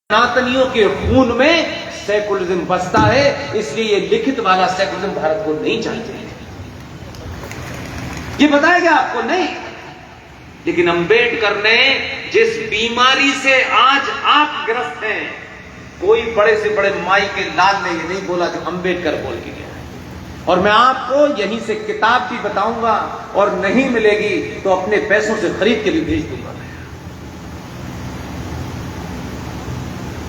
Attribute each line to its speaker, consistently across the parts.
Speaker 1: सनातनियों के खून में सेकुलरिज्म बसता है, इसलिए ये लिखित वाला सेकुलरिज्म भारत को नहीं चाहिए। ये बताएगा आपको नहीं। लेकिन अंबेडकर ने जिस बीमारी से आज आप ग्रस्त हैं, कोई बड़े से बड़े माई के लाल ने ये नहीं बोला जो अंबेडकर बोल के गया। और मैं आपको यहीं से किताब भी बताऊंगा, और नहीं मिलेगी तो अपने पैसों से खरीद के भी भेज दूंगा।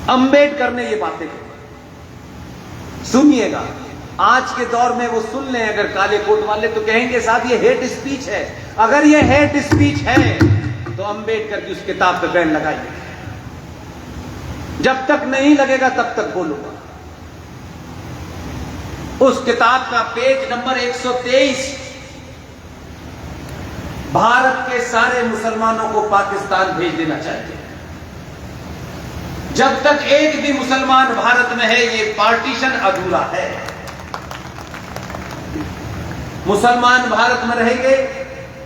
Speaker 1: अंबेडकर ने ये बातें कही, सुनिएगा। आज के दौर में वो सुन लें अगर काले कोट वाले, तो कहेंगे साहब ये हेट स्पीच है। अगर ये हेट स्पीच है तो अंबेडकर की उस किताब पे बैन लगाइए। जब तक नहीं लगेगा तब तक बोलूंगा। उस किताब का पेज नंबर 123, भारत के सारे मुसलमानों को पाकिस्तान भेज देना चाहिए। जब तक एक भी मुसलमान भारत में है, ये पार्टीशन अधूरा है। मुसलमान भारत में रहेंगे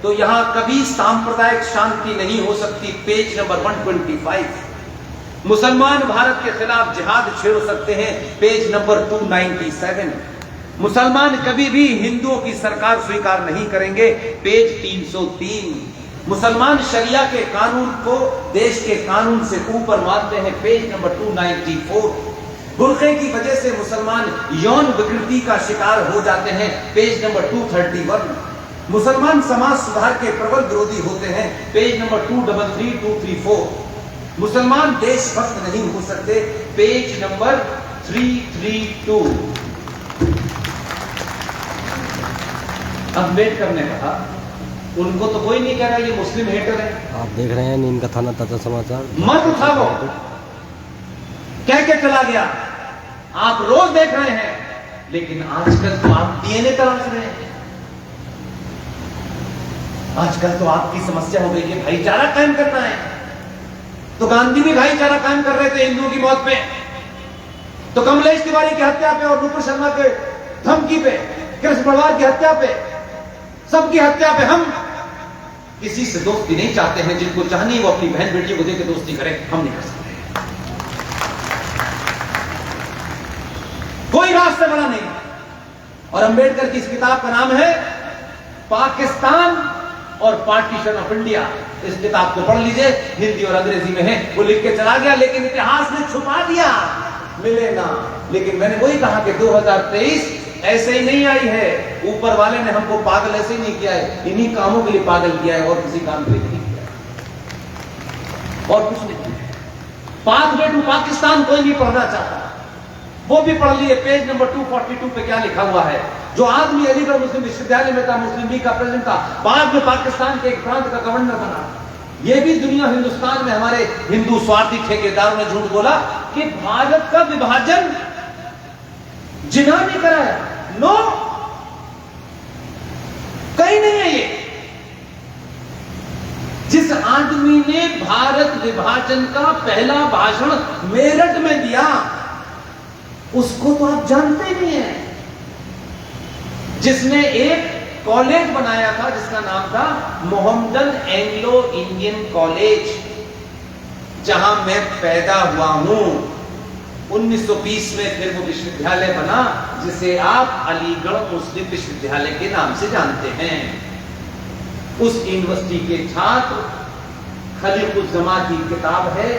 Speaker 1: तो यहां कभी सांप्रदायिक शांति नहीं हो सकती। पेज नंबर 125, मुसलमान भारत के खिलाफ जिहाद छेड़ सकते हैं। पेज नंबर 297, मुसलमान कभी भी हिंदुओं की सरकार स्वीकार नहीं करेंगे। पेज 303, मुसलमान शरिया के कानून को देश के कानून से ऊपर मानते हैं। पेज नंबर 294, बुर्के की वजह से मुसलमान यौन विकृति का शिकार हो जाते हैं। पेज नंबर 231, मुसलमान समाज सुधार के प्रबल विरोधी होते हैं। पेज नंबर 233, 234, मुसलमान देशभक्त नहीं हो सकते। पेज नंबर 332, अंबेडकर ने कहा, उनको तो कोई नहीं कह रहा ये मुस्लिम हेटर है।
Speaker 2: आप देख रहे हैं नीम का थाना ताजा समाचार।
Speaker 1: मत उठाओ, कह के चला गया। आप रोज देख रहे हैं, लेकिन आजकल तो आप डीएनए तलाश रहे हैं। आजकल तो आपकी समस्या हो गई कि भाईचारा कायम करना है। तो गांधी भी भाईचारा कायम कर रहे थे हिंदुओं की मौत पे, तो कमलेश तिवारी की हत्या पे और नुपुर शर्मा के धमकी पे, कृष्ण पवार की हत्या पे, सबकी हत्या पे हम किसी से दोस्ती नहीं चाहते हैं। जिनको चाहनी वो अपनी बहन बेटियों को देकर दोस्ती करें, हम नहीं कर सकते। कोई रास्ता बड़ा नहीं। और अंबेडकर की इस किताब का नाम है पाकिस्तान और पार्टीशन ऑफ इंडिया। इस किताब को पढ़ लीजिए, हिंदी और अंग्रेजी में है। वो लिख के चला गया, लेकिन इतिहास ने छुपा दिया, मिले ना। लेकिन मैंने वही कहा कि 2023 ऐसे ही नहीं आई है। ऊपर वाले ने हमको पागल ऐसे ही नहीं किया है, इन्हीं कामों के लिए पागल किया है, और किसी काम के लिए नहीं किया, और कुछ नहीं किया। पाथवे टू पाकिस्तान कोई नहीं पढ़ना चाहता, वो भी पढ़ लिए। पेज नंबर 242 पे क्या लिखा हुआ है। जो आदमी अलीगढ़ मुस्लिम विश्वविद्यालय में था, मुस्लिम लीग का प्रेसिडेंट था, बाद में पाकिस्तान के एक प्रांत का गवर्नर बना। ये भी दुनिया हिंदुस्तान में हमारे हिंदू स्वार्थी ठेकेदारों ने झूठ बोला कि भारत का विभाजन जिन्ना ने कराया। नो, कहीं नहीं है ये। जिस आदमी ने भारत विभाजन का पहला भाषण मेरठ में दिया, उसको तो आप जानते नहीं हैं। जिसने एक कॉलेज बनाया था जिसका नाम था मोहम्मदन एंग्लो इंडियन कॉलेज, जहां मैं पैदा हुआ हूं। 1920 में फिर वो विश्वविद्यालय बना जिसे आप अलीगढ़ मुस्लिम विश्वविद्यालय के नाम से जानते हैं। उस यूनिवर्सिटी के छात्र खलीकुज़्ज़मा की किताब है।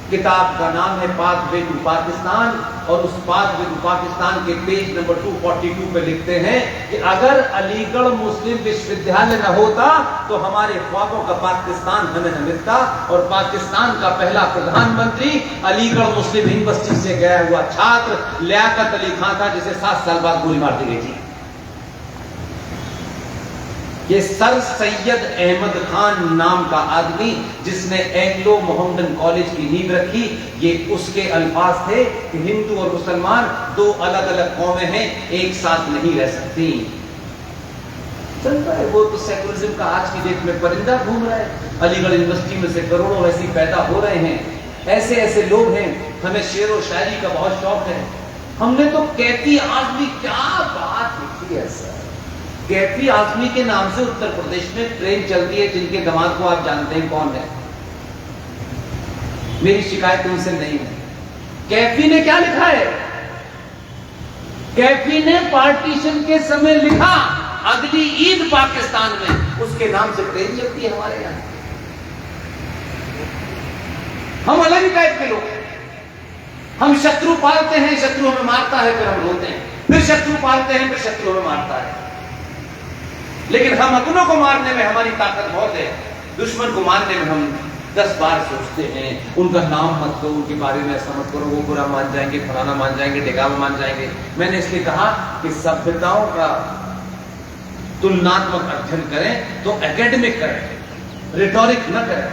Speaker 1: किताब का नाम है पाथवे टू पाकिस्तान, और उस पाथवे टू पाकिस्तान के पेज नंबर 242 पे लिखते हैं कि अगर अलीगढ़ मुस्लिम विश्वविद्यालय न होता तो हमारे ख्वाबों का पाकिस्तान हमें न मिलता। और पाकिस्तान का पहला प्रधानमंत्री अलीगढ़ मुस्लिम यूनिवर्सिटी से गया हुआ छात्र लियाकत अली खान था, जिसे 7 साल बाद गोली मार दी गई थी। ये सर सैयद अहमद खान नाम का आदमी, जिसने एंग्लो मोहम्मदन कॉलेज की नींव रखी, ये उसके अल्फाज थे कि हिंदू और मुसलमान दो अलग अलग कौमें हैं, एक साथ नहीं रह सकती। चलता है वो तो सेकुलरिज्म का आज की डेट में परिंदा घूम रहा है। अलीगढ़ यूनिवर्सिटी में से करोड़ों ऐसी पैदा हो रहे हैं। ऐसे ऐसे लोग हैं। हमें शेर और शायरी का बहुत शौक है। हमने तो कैफी आजमी, क्या बात लिखी है सर। कैफी आजमी के नाम से उत्तर प्रदेश में ट्रेन चलती है, जिनके दामाद को आप जानते हैं कौन है। मेरी शिकायत उनसे नहीं है, कैफी ने क्या लिखा है? कैफी ने पार्टीशन के समय लिखा, अगली ईद पाकिस्तान में उसके नाम से ट्रेन चलती है हमारे यहां। हम अलग ही टाइप के लोग हैं। हम शत्रु पालते हैं, शत्रु हमें मारता है, फिर हम रोते हैं, फिर शत्रु पालते हैं, फिर शत्रु हमें मारता है। लेकिन हम अपनों को मारने में हमारी ताकत बहुत है, दुश्मन को मारने में हम 10 बार सोचते हैं। उनका नाम मत लो, उनके बारे में ऐसा मत करो, वो बुरा मान जाएंगे, फलाना मान जाएंगे, ढिगामा मान जाएंगे। मैंने इसलिए कहा कि सभ्यताओं का तुलनात्मक अध्ययन करें तो एकेडमिक करें, रिटोरिक न करें,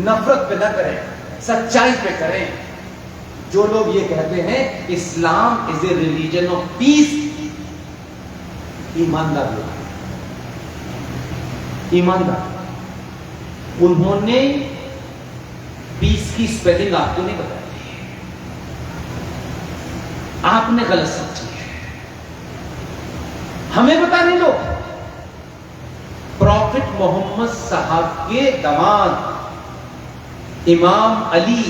Speaker 1: नफरत पे न करें, सच्चाई पे करें। जो लोग ये कहते हैं Islam is a religion of peace, ईमानदार लोग, ईमानदार, उन्होंने पीस की स्पेलिंग आपको नहीं बताई, आपने गलत समझी है, हमें बताने लो। प्रॉफिट मोहम्मद साहब के दामाद इमाम अली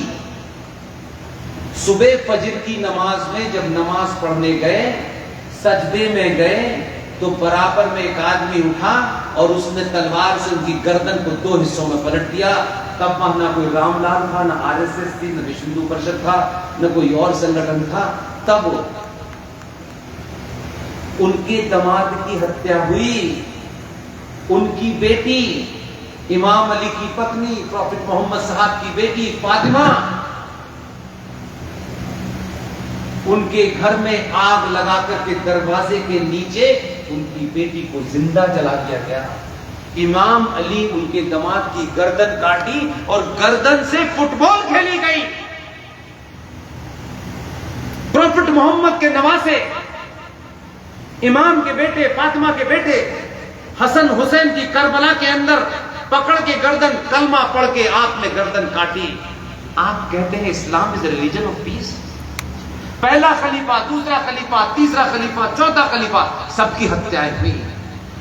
Speaker 1: सुबह फजर की नमाज में जब नमाज पढ़ने गए, सजदे में गए, तो बराबर में एक आदमी उठा और उसने तलवार से उनकी गर्दन को 2 हिस्सों में पलट दिया। तब वहां ना कोई रामलाल था, ना आरएसएस थी, ना विश्व हिंदू परिषद था, न कोई और संगठन था। तब उनके दामाद की हत्या हुई। उनकी बेटी, इमाम अली की पत्नी, प्रॉफिट मोहम्मद साहब की बेटी फातिमा, उनके घर में आग लगाकर के दरवाजे के नीचे उनकी बेटी को जिंदा जला दिया गया। इमाम अली उनके दामाद की गर्दन काटी और गर्दन से फुटबॉल खेली गई। प्रॉफिट मोहम्मद के नवासे, इमाम के बेटे, फातिमा के बेटे हसन हुसैन की करबला के अंदर पकड़ के गर्दन, कलमा पढ़ के आपने गर्दन काटी। आप कहते हैं Islam is religion of piece. पहला खलीफा, दूसरा खलीफा, तीसरा खलीफा, चौथा खलीफा, सबकी हत्याएं हुई।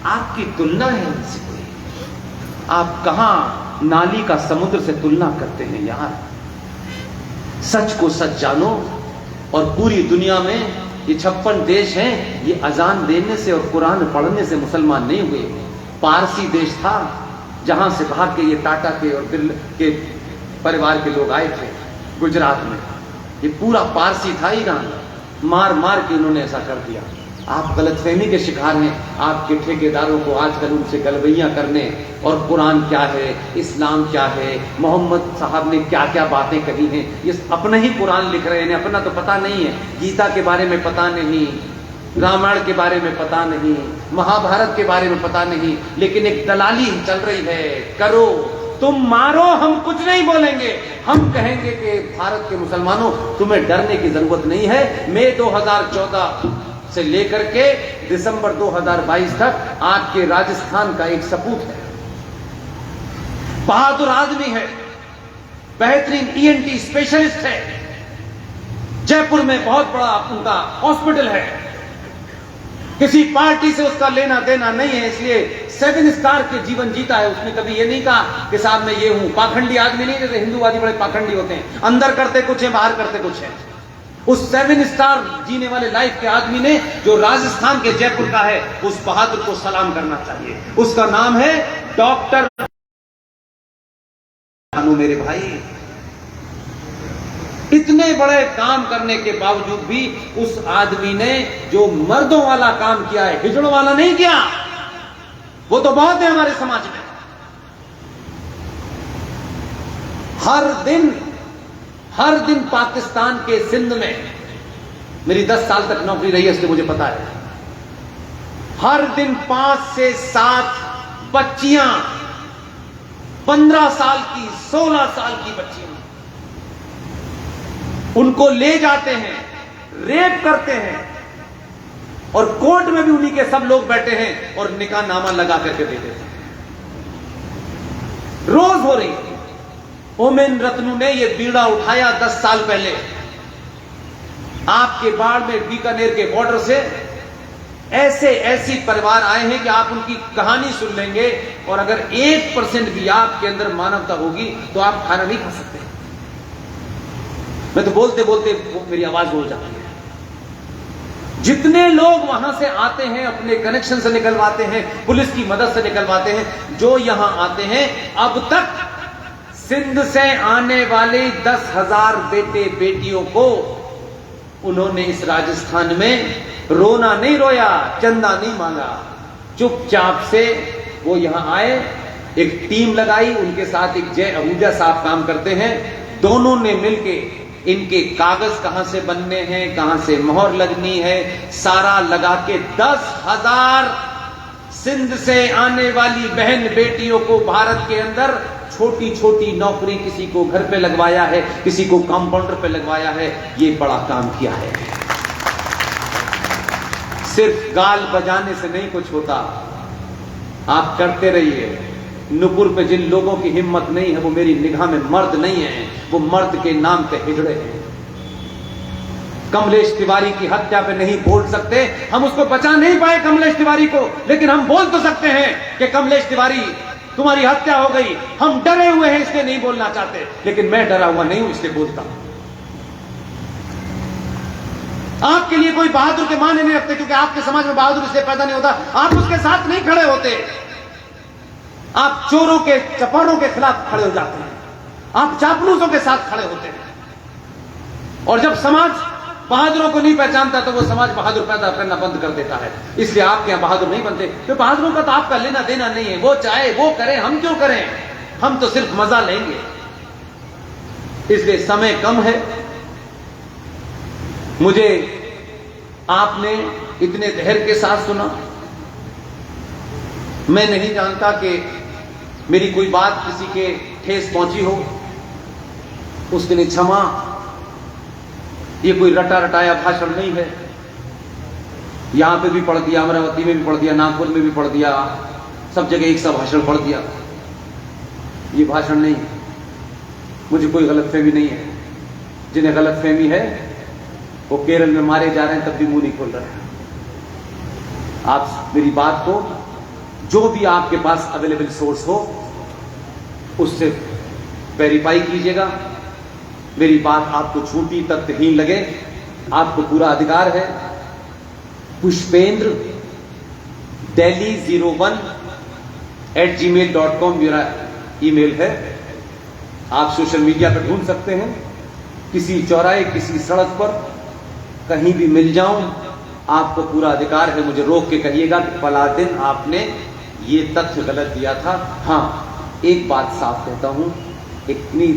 Speaker 1: आपकी तुलना है उनसे कोई? आप कहां नाली का समुद्र से तुलना करते हैं यार? सच को सच जानो। और पूरी दुनिया में ये 56 देश हैं, ये अजान देने से और कुरान पढ़ने से मुसलमान नहीं हुए। पारसी देश था जहां से भाग के ये टाटा के और बिरला के परिवार के लोग आए थे गुजरात में। ये पूरा पारसी था ईरान, मार मार के इन्होंने ऐसा कर दिया। आप गलतफहमी के शिकार हैं। आपके ठेकेदारों को आजकल उनसे गलबैयां करने, और कुरान क्या है, इस्लाम क्या है, मोहम्मद साहब ने क्या क्या बातें कही हैं, ये अपना ही कुरान लिख रहे हैं। अपना तो पता नहीं है, गीता के बारे में पता नहीं, रामायण के बारे में पता नहीं, महाभारत के बारे में पता नहीं, लेकिन एक दलाली चल रही है। करो, तुम मारो, हम कुछ नहीं बोलेंगे। हम कहेंगे कि भारत के मुसलमानों, तुम्हें डरने की जरूरत नहीं है। मई 2014 से लेकर के दिसंबर 2022 तक आपके राजस्थान का एक सपूत है, बहादुर आदमी है, बेहतरीन ईएनटी स्पेशलिस्ट है, जयपुर में बहुत बड़ा उनका हॉस्पिटल है। किसी पार्टी से उसका लेना देना नहीं है, इसलिए 7 स्टार के जीवन जीता है। उसने कभी ये नहीं कहा कि साहब मैं ये हूं। पाखंडी आदमी नहीं, जैसे हिंदूवादी बड़े पाखंडी होते हैं, अंदर करते कुछ है, बाहर करते कुछ है। उस 7 स्टार जीने वाले लाइफ के आदमी ने, जो राजस्थान के जयपुर का है, उस बहादुर को सलाम करना चाहिए। उसका नाम है डॉक्टर मेरे भाई। इतने बड़े काम करने के बावजूद भी उस आदमी ने जो मर्दों वाला काम किया है, हिजड़ों वाला नहीं किया। वो तो बहुत है हमारे समाज में। हर दिन पाकिस्तान के सिंध में, मेरी 10 साल तक नौकरी रही है इसलिए मुझे पता है, हर दिन 5 से 7 बच्चियां, 15 साल की, 16 साल की बच्चियां, उनको ले जाते हैं, रेप करते हैं, और कोर्ट में भी उन्हीं के सब लोग बैठे हैं और निकाह नामा लगा करके देते हैं। रोज हो रही। ओमेन रत्नू ने यह बीड़ा उठाया 10 साल पहले। आपके बाढ़ में बीकानेर के बॉर्डर से ऐसी परिवार आए हैं कि आप उनकी कहानी सुन लेंगे, और अगर 1% भी आपके अंदर मानवता होगी तो आप खाना नहीं खा सकते। मैं तो बोलते बोलते मेरी आवाज हो जाती है। जितने लोग वहां से आते हैं, अपने कनेक्शन से निकलवाते हैं, पुलिस की मदद से निकलवाते हैं, जो यहां आते हैं, अब तक सिंध से आने वाले 10,000 बेटे बेटियों को उन्होंने इस राजस्थान में रोना नहीं रोया, चंदा नहीं मांगा, चुपचाप से वो यहां आए, एक टीम लगाई, उनके साथ एक जय आहूजा साहब काम करते हैं, दोनों ने मिलके इनके कागज कहां से बनने हैं, कहां से मोहर लगनी है, सारा लगा के 10,000 सिंध से आने वाली बहन बेटियों को भारत के अंदर छोटी छोटी नौकरी, किसी को घर पे लगवाया है, किसी को कंपाउंडर पे लगवाया है। ये बड़ा काम किया है। सिर्फ गाल बजाने से नहीं कुछ होता, आप करते रहिए। नुपुर पे जिन लोगों की हिम्मत नहीं है वो मेरी निगाह में मर्द नहीं है, वो मर्द के नाम पे हिजड़े हैं। कमलेश तिवारी की हत्या पे नहीं बोल सकते, हम उसको बचा नहीं पाए कमलेश तिवारी को, लेकिन हम बोल तो सकते हैं कि कमलेश तिवारी तुम्हारी हत्या हो गई, हम डरे हुए हैं इसलिए नहीं बोलना चाहते, लेकिन मैं डरा हुआ नहीं हूं इसलिए बोलता हूं। आपके लिए कोई बहादुर के माने नहीं रखते, क्योंकि आपके समाज में बहादुर इसलिए पैदा नहीं होता, आप उसके साथ नहीं खड़े होते, आप चोरों के चपारों के खिलाफ खड़े हो जाते हैं, आप चापलूसों के साथ खड़े होते हैं। और जब समाज बहादुरों को नहीं पहचानता तो वो समाज बहादुर पैदा करना बंद कर देता है। इसलिए आपके यहां बहादुर नहीं बनते, तो बहादुरों का तो आपका लेना देना नहीं है, वो चाहे वो करें, हम क्यों करें, हम तो सिर्फ मजा लेंगे। इसलिए समय कम है। मुझे आपने इतने धैर्य के साथ सुना। मैं नहीं जानता कि मेरी कोई बात किसी के ठेस पहुंची हो, उसके लिए क्षमा। ये कोई रटा रटाया भाषण नहीं है, यहां पे भी पढ़ दिया, अमरावती में भी पढ़ दिया, नागपुर में भी पढ़ दिया, सब जगह एक सा भाषण पढ़ दिया। ये भाषण नहीं है, मुझे कोई गलतफहमी नहीं है। जिन्हें गलतफहमी है वो केरल में मारे जा रहे हैं, तब भी मुंह नहीं खोल रहे हैं। आप मेरी बात को, जो भी आपके पास अवेलेबल सोर्स हो, उससे वेरीफाई कीजिएगा। मेरी बात आपको झूठी तथ्यहीन लगे, आपको पूरा अधिकार है। पुष्पेंद्र delhi01@gmail.com मेरा ईमेल है। आप सोशल मीडिया पर ढूंढ सकते हैं, किसी चौराहे, किसी सड़क पर कहीं भी मिल जाऊं, आपको पूरा अधिकार है। मुझे रोक के कहिएगा कि फला दिन आपने ये तथ्य गलत दिया था। हां, एक बात साफ कहता हूं, इतनी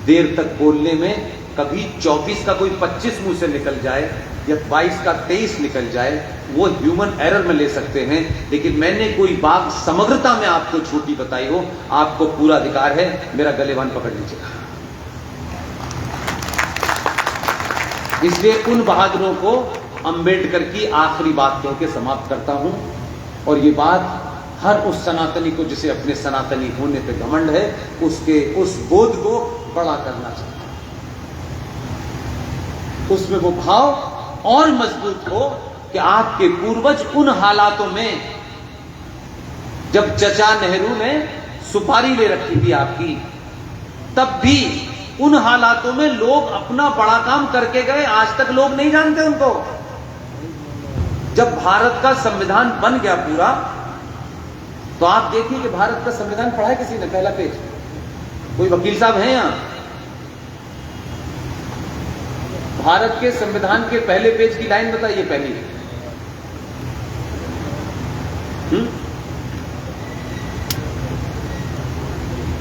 Speaker 1: देर तक बोलने में कभी 24 का कोई 25 मुंह से निकल जाए या 22 का 23 निकल जाए, वो ह्यूमन एरर में ले सकते हैं, लेकिन मैंने कोई बात समग्रता में आपको झूठी बताई हो, आपको पूरा अधिकार है। मेरा गलेवान पकड़ लीजिएगा। इसलिए उन बहादुरों को अंबेडकर की आखिरी बात कह के समाप्त करता हूं। और ये बात हर उस सनातनी को जिसे अपने सनातनी होने पे घमंड है, उसके उस बोध को बड़ा करना चाहिए, उसमें वो भाव और मजबूत हो कि आपके पूर्वज उन हालातों में, जब चचा नेहरू ने सुपारी ले रखी थी आपकी, तब भी उन हालातों में लोग अपना बड़ा काम करके गए। आज तक लोग नहीं जानते उनको। जब भारत का संविधान बन गया पूरा, तो आप देखिए कि भारत का संविधान पढ़ा है किसी ने? पहला पेज, कोई वकील साहब हैं यहां? भारत के संविधान के पहले पेज की लाइन बताइए, पहली।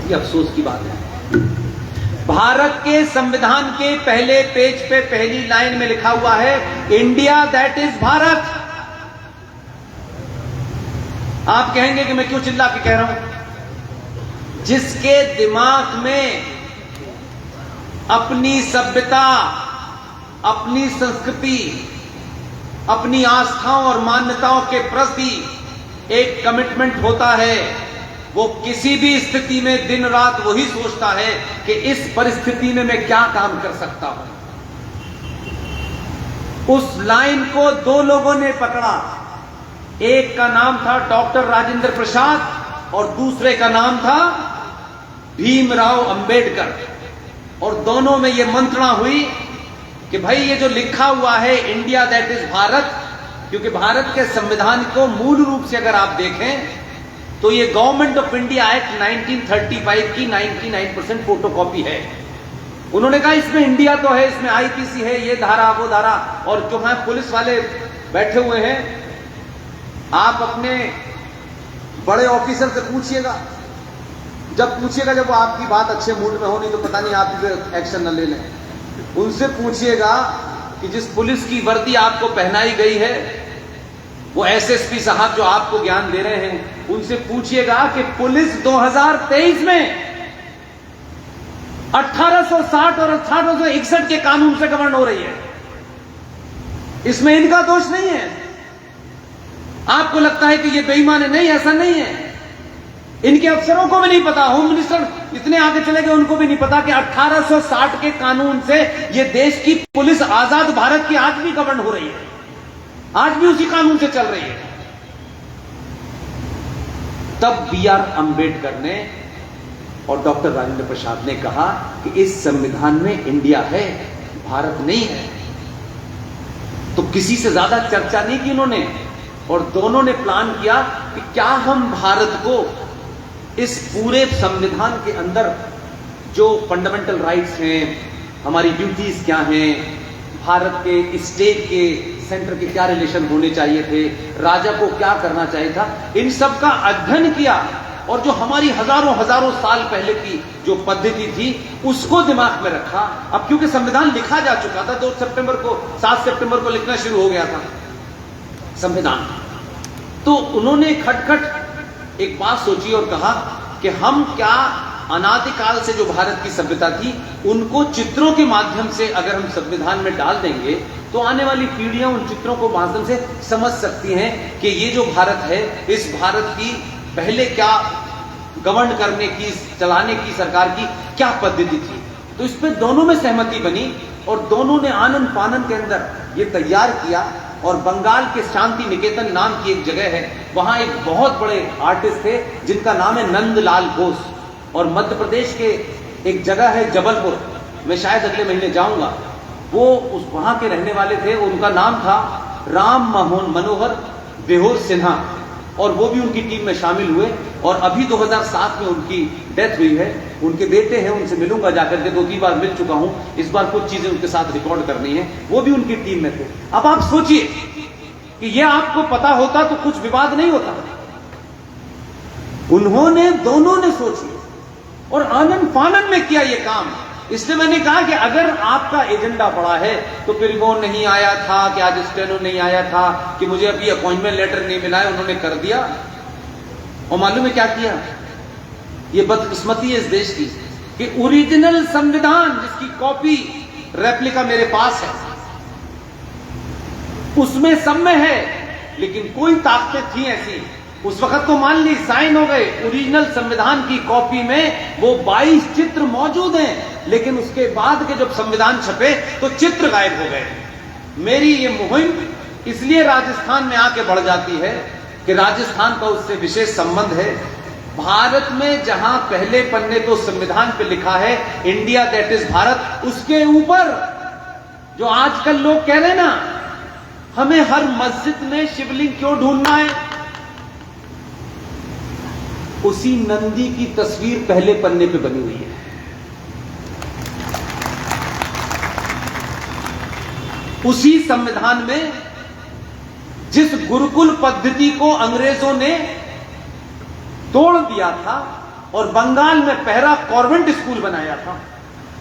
Speaker 1: ये अफसोस की बात है। भारत के संविधान के पहले पेज पे पहली लाइन में लिखा हुआ है, इंडिया दैट इज भारत। आप कहेंगे कि मैं क्यों चिल्ला के कह रहा हूं? जिसके दिमाग में अपनी सभ्यता, अपनी संस्कृति, अपनी आस्थाओं और मान्यताओं के प्रति एक कमिटमेंट होता है, वो किसी भी स्थिति में दिन रात वही सोचता है कि इस परिस्थिति में मैं क्या काम कर सकता हूं। उस लाइन को दो लोगों ने पकड़ा, एक का नाम था डॉक्टर राजेंद्र प्रसाद और दूसरे का नाम था भीमराव अंबेडकर। और दोनों में यह मंत्रणा हुई कि भाई ये जो लिखा हुआ है इंडिया दैट इज भारत, क्योंकि भारत के संविधान को मूल रूप से अगर आप देखें तो ये गवर्नमेंट ऑफ इंडिया एक्ट 1935 की 99% फोटोकॉपी है। उन्होंने कहा इसमें इंडिया तो है, इसमें आईपीसी है, ये धारा वो धारा, और जो है पुलिस वाले बैठे हुए हैं, आप अपने बड़े ऑफिसर से पूछिएगा, जब पूछिएगा जब वो आपकी बात अच्छे मूड में हो, नहीं तो पता नहीं आप भी एक्शन न ले लें, उनसे पूछिएगा कि जिस पुलिस की वर्दी आपको पहनाई गई है, वो एसएसपी साहब जो आपको ज्ञान दे रहे हैं, उनसे पूछिएगा कि पुलिस 2023 में 1860 और 1861 के कानून से गवर्न हो रही है, इसमें इनका दोष नहीं है। आपको लगता है कि ये बेईमान है, नहीं, ऐसा नहीं है। इनके अफसरों को भी नहीं पता, होम मिनिस्टर इतने आगे चले गए उनको भी नहीं पता कि 1860 के कानून से ये देश की पुलिस आजाद भारत की आज भी गवर्न हो रही है, आज भी उसी कानून से चल रही है। तब बी.आर. अंबेडकर ने और डॉक्टर राजेंद्र प्रसाद ने कहा कि इस संविधान में इंडिया है, भारत नहीं है। तो किसी से ज्यादा चर्चा नहीं की उन्होंने, और दोनों ने प्लान किया कि क्या हम भारत को इस पूरे संविधान के अंदर जो फंडामेंटल राइट्स हैं, हमारी ड्यूटीज क्या हैं, भारत के स्टेट के सेंटर के क्या रिलेशन होने चाहिए थे, राजा को क्या करना चाहिए था, इन सब का अध्ययन किया, और जो हमारी हजारों हजारों साल पहले की जो पद्धति थी उसको दिमाग में रखा। अब क्योंकि संविधान लिखा जा चुका था, 7 सितंबर को लिखना शुरू हो गया था संविधान, तो उन्होंने खटखट एक बात सोची और कहा कि हम क्या अनादिकाल से जो भारत की सभ्यता थी उनको चित्रों के माध्यम से अगर हम संविधान में डाल देंगे तो आने वाली पीढ़ियां उन चित्रों को माध्यम से समझ सकती हैं कि ये जो भारत है, इस भारत की पहले क्या गवर्न करने की, चलाने की सरकार की क्या पद्धति थी। तो इस पे दोनों में सहमति बनी और दोनों ने आनंद फानन के अंदर ये तैयार किया। और बंगाल के शांति निकेतन नाम की एक जगह है, वहां एक बहुत बड़े आर्टिस्ट थे जिनका नाम है नंदलाल घोष, और मध्य प्रदेश के एक जगह है जबलपुर, मैं शायद अगले महीने जाऊंगा, वो उस वहां के रहने वाले थे, उनका नाम था राम मनोहर बेहोर सिन्हा, और वो भी उनकी टीम में शामिल हुए। और अभी 2007 में उनकी डेथ हुई है। उनके बेटे हैं, उनसे मिलूंगा जाकर के, 2-3 बार मिल चुका हूं, इस बार कुछ चीजें उनके साथ रिकॉर्ड करनी है, वो भी उनकी टीम में थे। अब आप सोचिए कि ये आपको पता होता तो कुछ विवाद नहीं होता। उन्होंने, दोनों ने सोची और आनंद फानन में किया ये काम। इसलिए मैंने कहा कि अगर आपका एजेंडा बड़ा है तो फिर वो नहीं आया था कि आज स्टेनो नहीं आया था कि मुझे अभी अपॉइंटमेंट लेटर नहीं मिला है, उन्होंने कर दिया। और मालूम है क्या किया? ये बदकिस्मती है इस देश की कि ओरिजिनल संविधान जिसकी कॉपी रेप्लिका मेरे पास है, उसमें सब में है, लेकिन कोई ताकतें थी ऐसी उस वक्त तो मान ली साइन हो गए, ओरिजिनल संविधान की कॉपी में वो 22 चित्र मौजूद हैं, लेकिन उसके बाद के जब संविधान छपे तो चित्र गायब हो गए। मेरी ये मुहिम इसलिए राजस्थान में आके बढ़ जाती है कि राजस्थान का उससे विशेष संबंध है। भारत में जहां पहले पन्ने तो संविधान पे लिखा है इंडिया दैट इज भारत, उसके ऊपर जो आजकल लोग कह रहे हैं ना, हमें हर मस्जिद में शिवलिंग क्यों ढूंढना है, उसी नंदी की तस्वीर पहले पन्ने पे बनी हुई है। उसी संविधान में जिस गुरुकुल पद्धति को अंग्रेजों ने तोड़ दिया था और बंगाल में पहला कॉन्वेंट स्कूल बनाया था,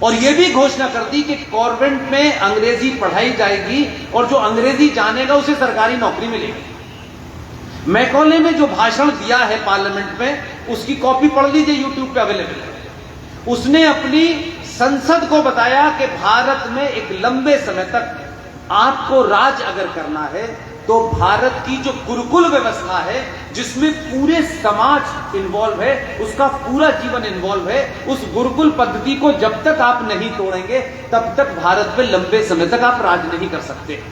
Speaker 1: और यह भी घोषणा कर दी कि कॉन्वेंट में अंग्रेजी पढ़ाई जाएगी और जो अंग्रेजी जानेगा उसे सरकारी नौकरी मिलेगी। मैकॉले में जो भाषण दिया है पार्लियामेंट में, उसकी कॉपी पढ़ लीजिए, यूट्यूब पे अवेलेबल है। उसने अपनी संसद को बताया कि भारत में एक लंबे समय तक आपको राज अगर करना है तो भारत की जो गुरुकुल व्यवस्था है जिसमें पूरे समाज इन्वॉल्व है, उसका पूरा जीवन इन्वॉल्व है, उस गुरुकुल पद्धति को जब तक आप नहीं तोड़ेंगे तब तक भारत में लंबे समय तक आप राज नहीं कर सकते।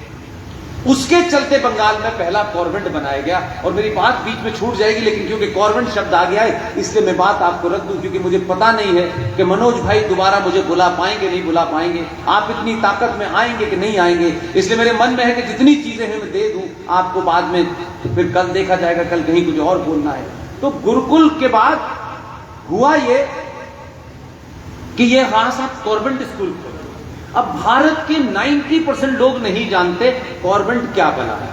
Speaker 1: उसके चलते बंगाल में पहला कॉन्वेंट बनाया गया। और मेरी बात बीच में छूट जाएगी, लेकिन क्योंकि कॉन्वेंट शब्द आ गया है इसलिए मैं बात आपको रख दूं, क्योंकि मुझे पता नहीं है कि मनोज भाई दोबारा मुझे बुला पाएंगे नहीं बुला पाएंगे, आप इतनी ताकत में आएंगे कि नहीं आएंगे। इसलिए मेरे मन में है कि जितनी चीजें हैं मैं दे दूं आपको, बाद में फिर कल देखा जाएगा, कल कहीं कुछ और बोलना है। तो गुरुकुल के बाद हुआ ये कि ये खास आप कॉन्वेंट स्कूल खोले। अब भारत के 90% लोग नहीं जानते कॉन्वेंट क्या बना है,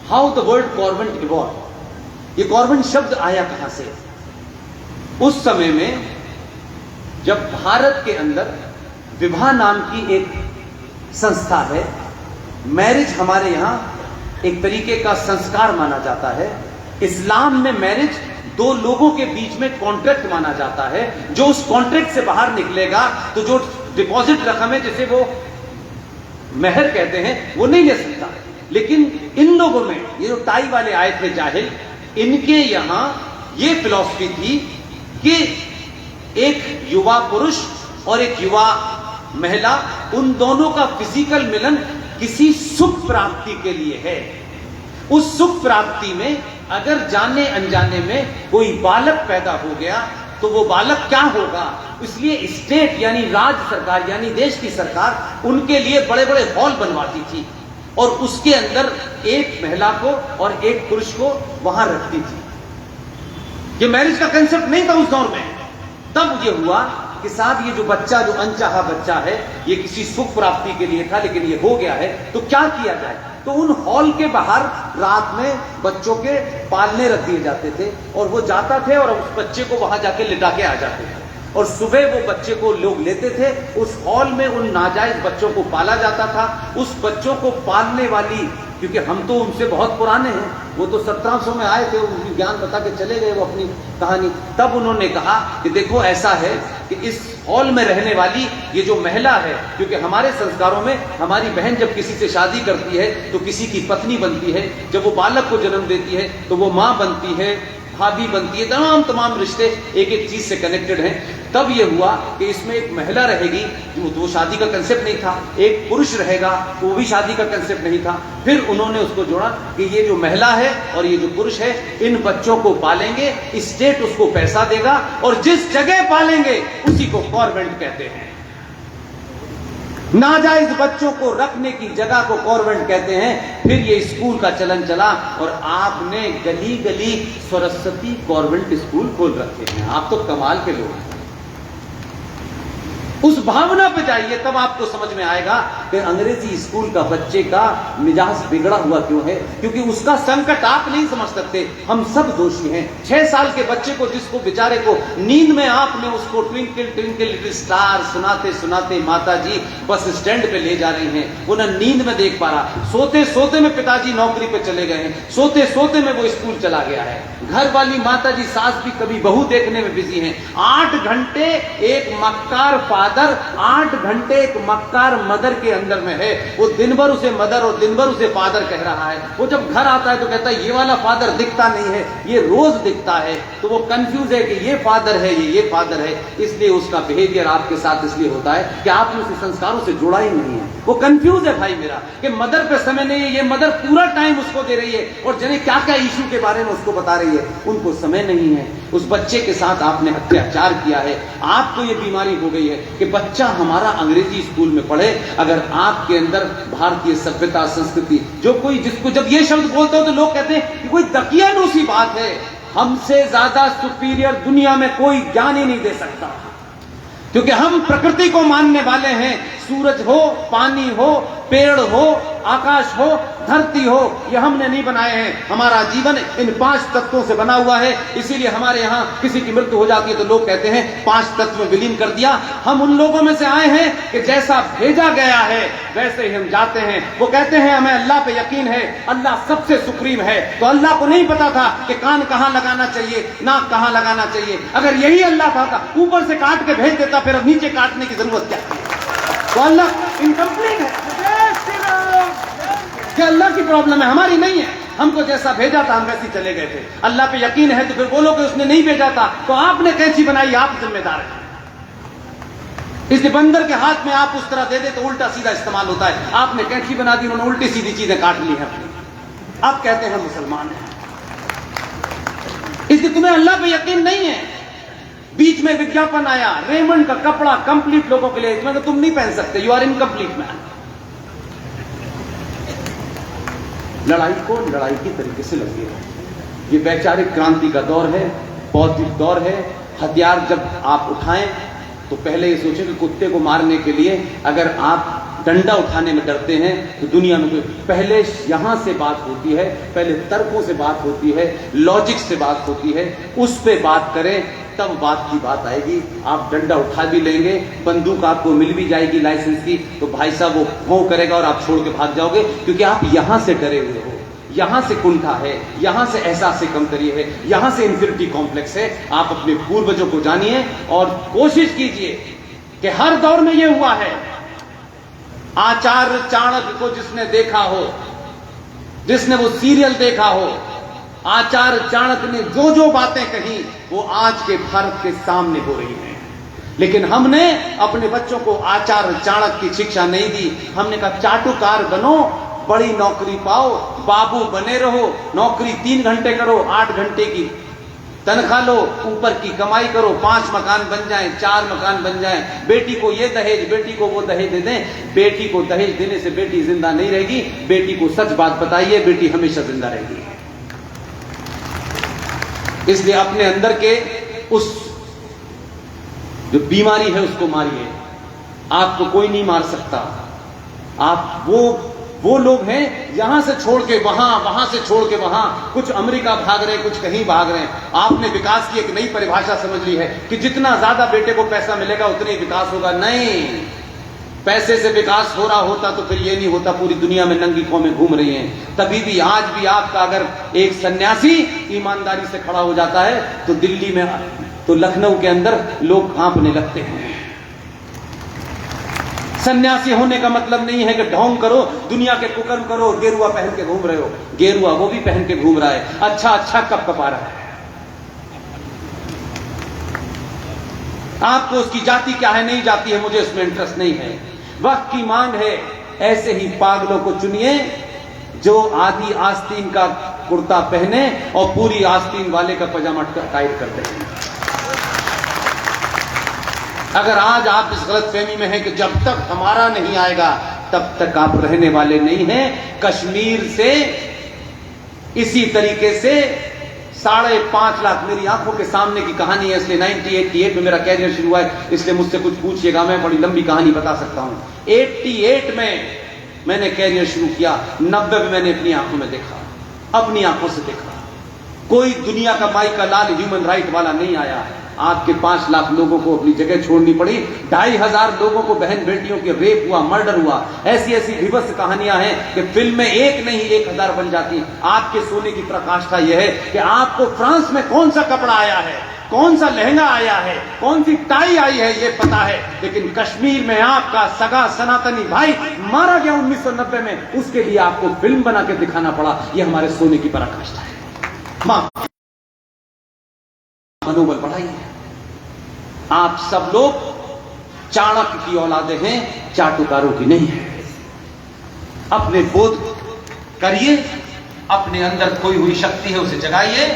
Speaker 1: how the word convent evolve. ये कॉन्वेंट शब्द आया कहां से? उस समय में जब भारत के अंदर विवाह नाम की एक संस्था है, मैरिज हमारे यहां एक तरीके का संस्कार माना जाता है। इस्लाम में मैरिज दो लोगों के बीच में कॉन्ट्रैक्ट माना जाता है। जो उस कॉन्ट्रैक्ट से बाहर निकलेगा तो जो डिपॉजिट रकम है, जिसे वो मेहर कहते हैं, वो नहीं ले सकता। लेकिन इन लोगों में, ये जो टाई वाले आए थे जाहिल, इनके यहां ये फिलॉसफी थी कि एक युवा पुरुष और एक युवा महिला, उन दोनों का फिजिकल मिलन किसी सुख प्राप्ति के लिए है। उस सुख प्राप्ति में अगर जाने अनजाने में कोई बालक पैदा हो गया तो वो बालक क्या होगा, इसलिए स्टेट यानी राज्य सरकार यानी देश की सरकार उनके लिए बड़े बड़े हॉल बनवाती थी और उसके अंदर एक महिला को और एक पुरुष को वहां रखती थी। ये मैरिज का कंसेप्ट नहीं था उस दौर में। तब ये हुआ कि साहब ये जो बच्चा, जो अनचाहा बच्चा है, ये किसी सुख प्राप्ति के लिए था, लेकिन ये हो गया है, तो क्या किया जाए? तो उन हॉल के बाहर रात में बच्चों के पालने रख दिए जाते थे और वो जाता थे और उस बच्चे को वहां जाके लिटा के आ जाते थे। और सुबह वो बच्चे को लोग लेते थे, उस हॉल में उन नाजायज बच्चों को पाला जाता था। उस बच्चों को पालने वाली, क्योंकि हम तो उनसे बहुत पुराने हैं, वो तो 1700 में आए थे, उनकी ज्ञान बता के चले गए वो अपनी कहानी। तब उन्होंने कहा कि देखो ऐसा है कि इस हॉल में रहने वाली ये जो महिला है, क्योंकि हमारे संस्कारों में हमारी बहन जब किसी से शादी करती है तो किसी की पत्नी बनती है, जब वो बालक को जन्म देती है तो वो मां बनती है, भाभी बनती है, तमाम रिश्ते एक एक चीज से कनेक्टेड हैं। तब ये हुआ कि इसमें एक महिला रहेगी, वो शादी का कंसेप्ट नहीं था, एक पुरुष रहेगा, वो भी शादी का कंसेप्ट नहीं था। फिर उन्होंने उसको जोड़ा कि ये जो महिला है और ये जो पुरुष है, इन बच्चों को पालेंगे, स्टेट उसको पैसा देगा और जिस जगह पालेंगे उसी को कॉन्वेंट कहते हैं। नाजायज बच्चों को रखने की जगह को कॉन्वेंट कहते हैं। फिर ये स्कूल का चलन चला और आपने गली गली सरस्वती कॉन्वेंट स्कूल खोल रखे हैं। आप तो कमाल के लोग हैं। उस भावना पे जाइए, तब आपको समझ में आएगा कि अंग्रेजी स्कूल का बच्चे का मिजाज बिगड़ा हुआ क्यों है। क्योंकि उसका संकट आप नहीं समझ सकते, हम सब दोषी हैं। 6 साल के बच्चे को, जिसको बेचारे को नींद में आपने उसको ट्विंकल ट्विंकल लिटिल स्टार सुनाते सुनाते माता जी बस स्टैंड पे ले जा रही हैं, वो ना नींद में देख पा रहा, सोते सोते में पिताजी नौकरी पे चले गए हैं, सोते सोते में वो स्कूल चला गया है। घर वाली माता जी, सास भी कभी बहू देखने में बिजी हैं। 8 घंटे एक मक्कार फादर, 8 घंटे एक मक्कार मदर के अंदर में है। वो दिन भर उसे मदर और दिन भर उसे फादर कह रहा है। वो जब घर आता है तो कहता है ये वाला फादर दिखता नहीं है, ये रोज दिखता है। तो वो कंफ्यूज है कि ये फादर है, ये फादर है। इसलिए उसका बिहेवियर आपके साथ इसलिए होता है कि आपने उसे संस्कारों से जोड़ा ही नहीं है। वो कंफ्यूज है भाई मेरा कि मदर पे समय नहीं है, ये मदर पूरा टाइम उसको दे रही है और जाने क्या क्या इश्यू के बारे में उसको बता रही है, उनको समय नहीं है। उस बच्चे के साथ आपने अत्याचार किया है। आपको ये बीमारी हो गई है कि बच्चा हमारा अंग्रेजी स्कूल में पढ़े। अगर आपके अंदर भारतीय सभ्यता संस्कृति, जो कोई जिसको जब ये शब्द बोलते हो तो लोग कहते हैं कि कोई दकियानूसी बात है, हमसे ज्यादा सुपीरियर दुनिया में कोई ज्ञान ही नहीं दे सकता, क्योंकि हम प्रकृति को मानने वाले हैं। सूरज हो, पानी हो, पेड़ हो, आकाश हो, धरती हो, ये हमने नहीं बनाए हैं। हमारा जीवन इन 5 तत्वों से बना हुआ है। इसीलिए हमारे यहाँ किसी की मृत्यु हो जाती है तो लोग कहते हैं 5 तत्व में विलीन कर दिया। हम उन लोगों में से आए हैं कि जैसा भेजा गया है वैसे ही हम जाते हैं। वो कहते हैं हमें अल्लाह पे यकीन है, अल्लाह सबसे सुप्रीम है। तो अल्लाह को नहीं पता था कि कान कहां लगाना चाहिए, नाक कहां लगाना चाहिए। अगर यही अल्लाह था ऊपर से काट के भेज देता, फिर अब नीचे काटने की जरूरत क्या है? तो अल्लाह इनकम्प्लीट है कि अल्लाह की प्रॉब्लम है, हमारी नहीं है। हमको जैसा भेजा था हम वैसे चले गए थे। अल्लाह पे यकीन है तो फिर बोलो कि उसने नहीं भेजा था तो आपने कैसी बनाई, आप जिम्मेदार हैं। इसलिए बंदर के हाथ में आप उस तरह दे दे तो उल्टा सीधा इस्तेमाल होता है। आपने कैंची बना दी, उन्होंने उल्टी सीधी चीजें काट ली हैं अपनी, आप कहते हैं मुसलमान हैं। इसलिए तुम्हें अल्लाह पे यकीन नहीं है। बीच में विज्ञापन आया रेमंड का कपड़ा कंप्लीट लोगों के लिए, इसमें तो तुम नहीं पहन सकते, यू आर इनकम्प्लीट मैन। लड़ाई को लड़ाई की तरीके से लगी है। ये वैचारिक क्रांति का दौर है, बौद्धिक दौर है। हथियार जब आप उठाएं तो पहले ये सोचें कि कुत्ते को मारने के लिए अगर आप डंडा उठाने में डरते हैं तो दुनिया में पहले यहां से बात होती है, पहले तर्कों से बात होती है, लॉजिक से बात होती है, उस पे बात करें तब बात की बात आएगी। आप डंडा उठा भी लेंगे, बंदूक आपको मिल भी जाएगी लाइसेंस की, तो भाई साहब वो भौं करेगा और आप छोड़ के भाग जाओगे, क्योंकि आप यहां से डरे हुए हो, यहां से कुंठा है, यहां से एहसास से कमतरी है, यहां से इंफिनिटी कॉम्प्लेक्स है। आप अपने पूर्वजों को जानिए और कोशिश कीजिए कि हर दौर में यह हुआ है। आचार्य चाणक्य को जिसने देखा हो, जिसने वो सीरियल देखा हो, आचार्य चाणक्य ने जो जो बातें कही वो आज के भारत के सामने हो रही हैं। लेकिन हमने अपने बच्चों को आचार्य चाणक्य की शिक्षा नहीं दी। हमने कहा चाटुकार बनो, बड़ी नौकरी पाओ, बाबू बने रहो, नौकरी 3 घंटे करो, 8 घंटे की तनख्वाह लो, ऊपर की कमाई करो, 5 मकान बन जाएं, 4 मकान बन जाएं, बेटी को ये दहेज, बेटी को वो दहेज दे दें। बेटी को दहेज देने से बेटी जिंदा नहीं रहेगी। बेटी को सच बात बताइए, बेटी हमेशा जिंदा रहेगी। इसलिए अपने अंदर के उस जो बीमारी है उसको मारिए। आपको कोई नहीं मार सकता। आप वो लोग हैं यहां से छोड़ के वहां, वहां से छोड़ के वहां, कुछ अमेरिका भाग रहे हैं, कुछ कहीं भाग रहे हैं। आपने विकास की एक नई परिभाषा समझ ली है कि जितना ज्यादा बेटे को पैसा मिलेगा उतनी विकास होगा। नहीं, पैसे से विकास हो रहा होता तो फिर ये नहीं होता पूरी दुनिया में नंगी कौमें घूम रही हैं। तभी भी आज भी आपका अगर एक सन्यासी ईमानदारी से खड़ा हो जाता है तो दिल्ली में, तो लखनऊ के अंदर लोग कांपने लगते हैं। सन्यासी होने का मतलब नहीं है कि ढोंग करो, दुनिया के कुकर्म करो, गेरुआ पहन के घूम रहे हो। गेरुआ वो भी पहन के घूम रहा है, अच्छा कप कपा रहा है। आपको उसकी जाति क्या है नहीं जाती है, मुझे इसमें इंटरेस्ट नहीं है। वक्त की मांग है, ऐसे ही पागलों को चुनिए जो आधी आस्तीन का कुर्ता पहने और पूरी आस्तीन वाले का पजामा टाइट करते हैं। अगर आज आप इस गलतफहमी में हैं कि जब तक हमारा नहीं आएगा तब तक आप रहने वाले नहीं हैं। कश्मीर से इसी तरीके से 5.5 लाख, मेरी आंखों के सामने की कहानी है। इसलिए 1988 में मेरा कैरियर शुरू हुआ है, इसलिए मुझसे कुछ पूछिएगा, मैं बड़ी लंबी कहानी बता सकता हूं। 88 में मैंने कैरियर शुरू किया, 90 में मैंने अपनी आंखों में देखा, अपनी आंखों से देखा। कोई दुनिया का माई का लाल ह्यूमन राइट वाला नहीं आया। आपके 5 लाख लोगों को अपनी जगह छोड़नी पड़ी, 2,500 लोगों को, बहन बेटियों के रेप हुआ, मर्डर हुआ। ऐसी ऐसी विभत्स कहानियां हैं कि फिल्में एक नहीं 1000 बन जाती। आपके सोने की प्रकाष्ठा यह है कि आपको फ्रांस में कौन सा कपड़ा आया है, कौन सा लहंगा आया है, कौन सी टाई आई है, ये पता है। लेकिन कश्मीर में आपका सगा सनातनी भाई मारा गया 1990 में, उसके लिए आपको फिल्म बना के दिखाना पड़ा। यह हमारे सोने की पराकाष्ठा है। मनोबल बढ़ाइए। आप सब लोग चाणक्य की औलादे हैं, चाटुकारों की नहीं है। अपने बोध करिए, अपने अंदर खोई हुई शक्ति है उसे जगाइए।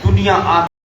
Speaker 1: दुनिया आप